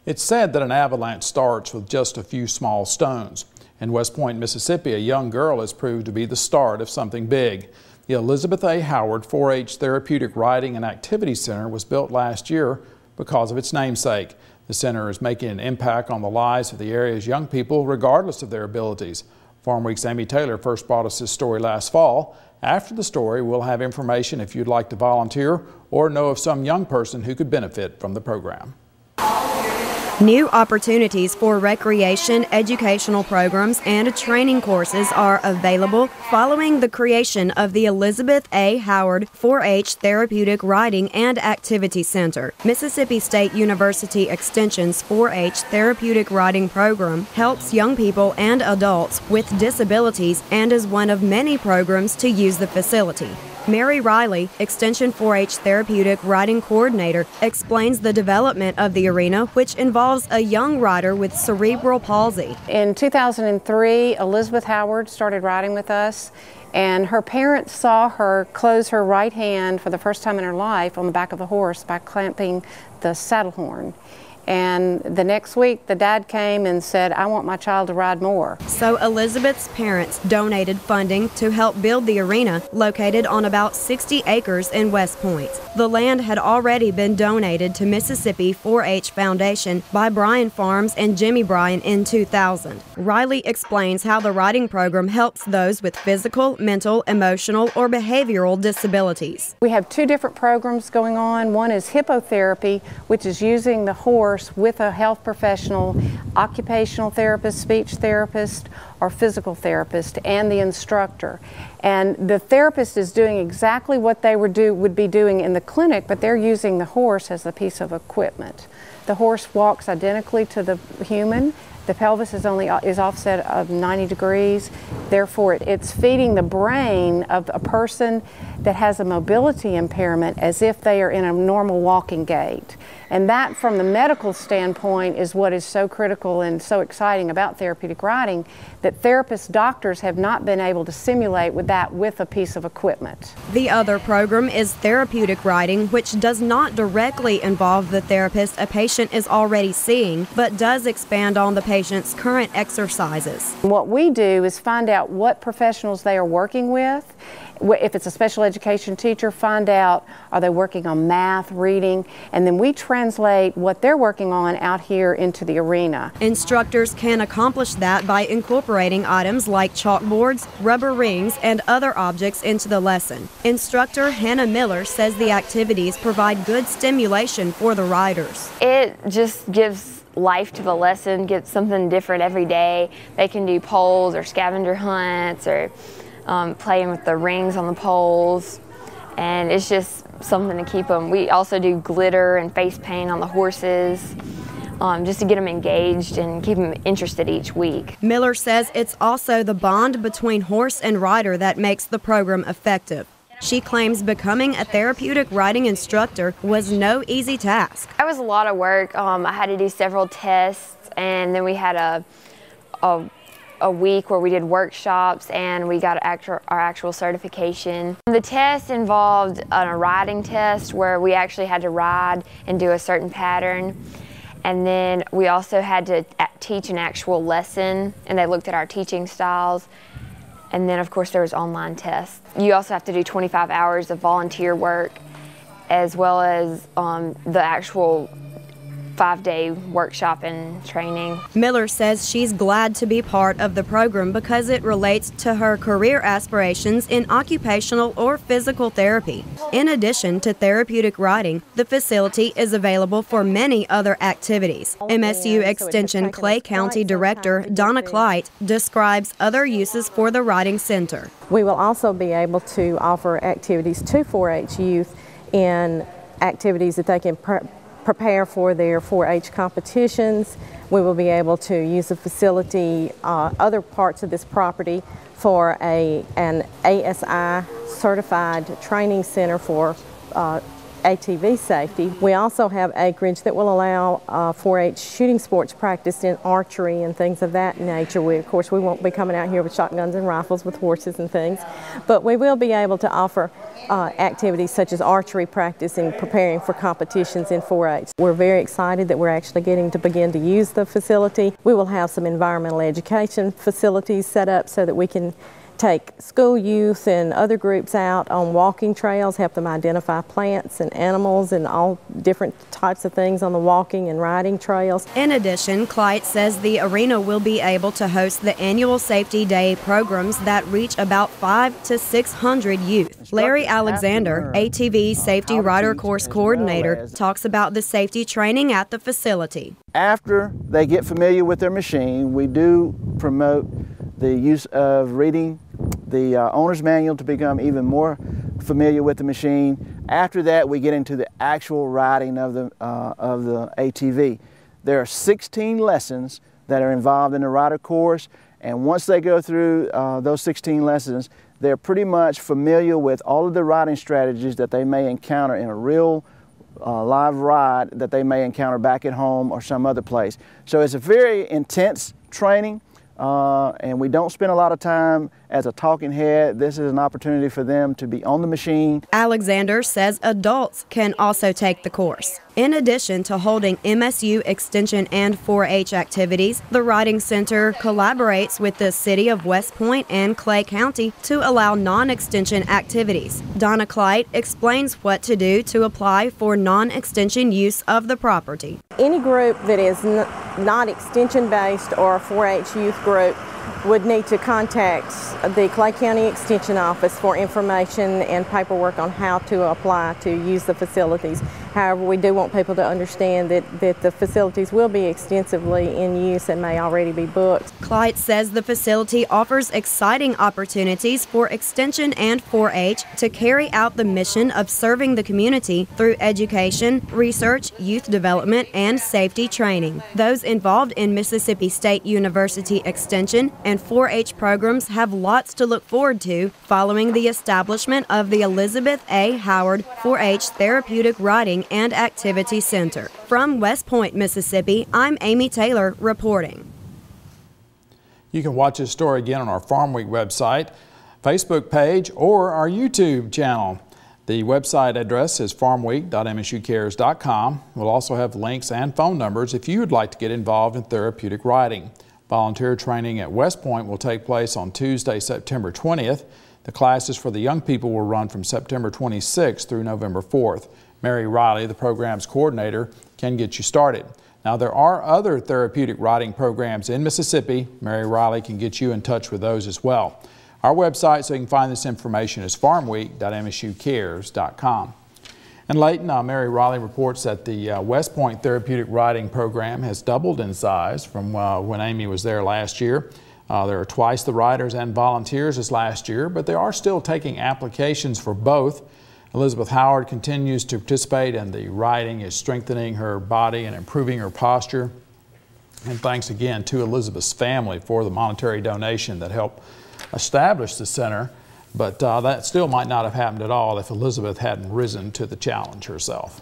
It's said that an avalanche starts with just a few small stones. In West Point, Mississippi, a young girl has proved to be the start of something big. The Elizabeth A. Howard 4-H Therapeutic Riding and Activity Center was built last year because of its namesake. The center is making an impact on the lives of the area's young people regardless of their abilities. Farmweek's Amy Taylor first brought us this story last fall. After the story, we'll have information if you'd like to volunteer or know of some young person who could benefit from the program. New opportunities for recreation, educational programs, and training courses are available following the creation of the Elizabeth A. Howard 4-H Therapeutic Riding and Activity Center. Mississippi State University Extension's 4-H Therapeutic Riding Program helps young people and adults with disabilities and is one of many programs to use the facility. Mary Riley, Extension 4-H Therapeutic Riding Coordinator, explains the development of the arena, which involves a young rider with cerebral palsy. In 2003, Elizabeth Howard started riding with us, and her parents saw her close her right hand for the first time in her life on the back of a horse by clamping the saddle horn. And the next week, the dad came and said, "I want my child to ride more." So Elizabeth's parents donated funding to help build the arena located on about 60 acres in West Point. The land had already been donated to Mississippi 4-H Foundation by Bryan Farms and Jimmy Bryan in 2000. Riley explains how the riding program helps those with physical, mental, emotional, or behavioral disabilities. We have two different programs going on. One is hippotherapy, which is using the horse with a health professional, occupational therapist, speech therapist, or physical therapist, and the instructor. And the therapist is doing exactly what they would be doing in the clinic, but they're using the horse as a piece of equipment. The horse walks identically to the human. The pelvis is offset of 90 degrees. Therefore, it's feeding the brain of a person that has a mobility impairment as if they are in a normal walking gait. And that, from the medical standpoint, is what is so critical and so exciting about therapeutic riding, that therapists, doctors have not been able to simulate with that with a piece of equipment. The other program is therapeutic riding, which does not directly involve the therapist a patient is already seeing, but does expand on the patient's current exercises. What we do is find out what professionals they are working with. If it's a special education teacher, find out, are they working on math, reading, and then we translate what they're working on out here into the arena. Instructors can accomplish that by incorporating items like chalkboards, rubber rings, and other objects into the lesson. Instructor Hannah Miller says the activities provide good stimulation for the riders. It just gives life to the lesson, gets something different every day. They can do polls or scavenger hunts or playing with the rings on the poles, and it's just something to keep them. We also do glitter and face paint on the horses, just to get them engaged and keep them interested each week. Miller says it's also the bond between horse and rider that makes the program effective. She claims becoming a therapeutic riding instructor was no easy task. It was a lot of work. I had to do several tests, and then we had a week where we did workshops and we got our actual certification. The test involved a riding test where we actually had to ride and do a certain pattern. And then we also had to teach an actual lesson, and they looked at our teaching styles. And then of course there was online tests. You also have to do 25 hours of volunteer work as well as the actual 5-day workshop and training. Miller says she's glad to be part of the program because it relates to her career aspirations in occupational or physical therapy. In addition to therapeutic riding, the facility is available for many other activities. MSU Extension Clay County Director Donna Clyte describes other uses for the riding center. We will also be able to offer activities to 4-H youth in activities that they can prepare for their 4-H competitions. We will be able to use the facility, other parts of this property, for an ASI certified training center for ATV safety. We also have acreage that will allow 4-H shooting sports practice in archery and things of that nature. Of course, we won't be coming out here with shotguns and rifles with horses and things, but we will be able to offer activities such as archery practice and preparing for competitions in 4-H. We're very excited that we're actually getting to begin to use the facility. We will have some environmental education facilities set up so that we can take school youth and other groups out on walking trails, help them identify plants and animals and all different types of things on the walking and riding trails. In addition, Clyde says the arena will be able to host the annual Safety Day programs that reach about 500 to 600 youth. Larry Alexander, ATV Safety Rider Course Coordinator, talks about the safety training at the facility. After they get familiar with their machine, we do promote the use of reading the owner's manual to become even more familiar with the machine. After that, we get into the actual riding of the ATV. There are 16 lessons that are involved in the rider course, and once they go through those 16 lessons, they're pretty much familiar with all of the riding strategies that they may encounter in a real live ride that they may encounter back at home or some other place. So it's a very intense training. And we don't spend a lot of time as a talking head. This is an opportunity for them to be on the machine. Alexander says adults can also take the course. In addition to holding MSU Extension and 4-H activities, the Riding Center collaborates with the City of West Point and Clay County to allow non-extension activities. Donna Clyde explains what to do to apply for non-extension use of the property. Any group that is not extension-based or a 4-H youth group would need to contact the Clay County Extension Office for information and paperwork on how to apply to use the facilities. However, we do want people to understand that the facilities will be extensively in use and may already be booked. Clyde says the facility offers exciting opportunities for Extension and 4-H to carry out the mission of serving the community through education, research, youth development, and safety training. Those involved in Mississippi State University Extension and 4-H programs have lots to look forward to following the establishment of the Elizabeth A. Howard 4-H Therapeutic Riding and Activity Center. From West Point, Mississippi, I'm Amy Taylor reporting. You can watch this story again on our Farm Week website, Facebook page, or our YouTube channel. The website address is farmweek.msucares.com. We'll also have links and phone numbers if you would like to get involved in therapeutic riding. Volunteer training at West Point will take place on Tuesday, September 20th. The classes for the young people will run from September 26th through November 4th. Mary Riley, the program's coordinator, can get you started. Now, there are other therapeutic riding programs in Mississippi. Mary Riley can get you in touch with those as well. Our website, so you can find this information, is farmweek.msucares.com. In Layton, Mary Riley reports that the West Point Therapeutic Riding Program has doubled in size from when Amy was there last year. There are twice the riders and volunteers as last year, but they are still taking applications for both. Elizabeth Howard continues to participate in the riding, is strengthening her body and improving her posture. And thanks again to Elizabeth's family for the monetary donation that helped establish the center. But that still might not have happened at all if Elizabeth hadn't risen to the challenge herself.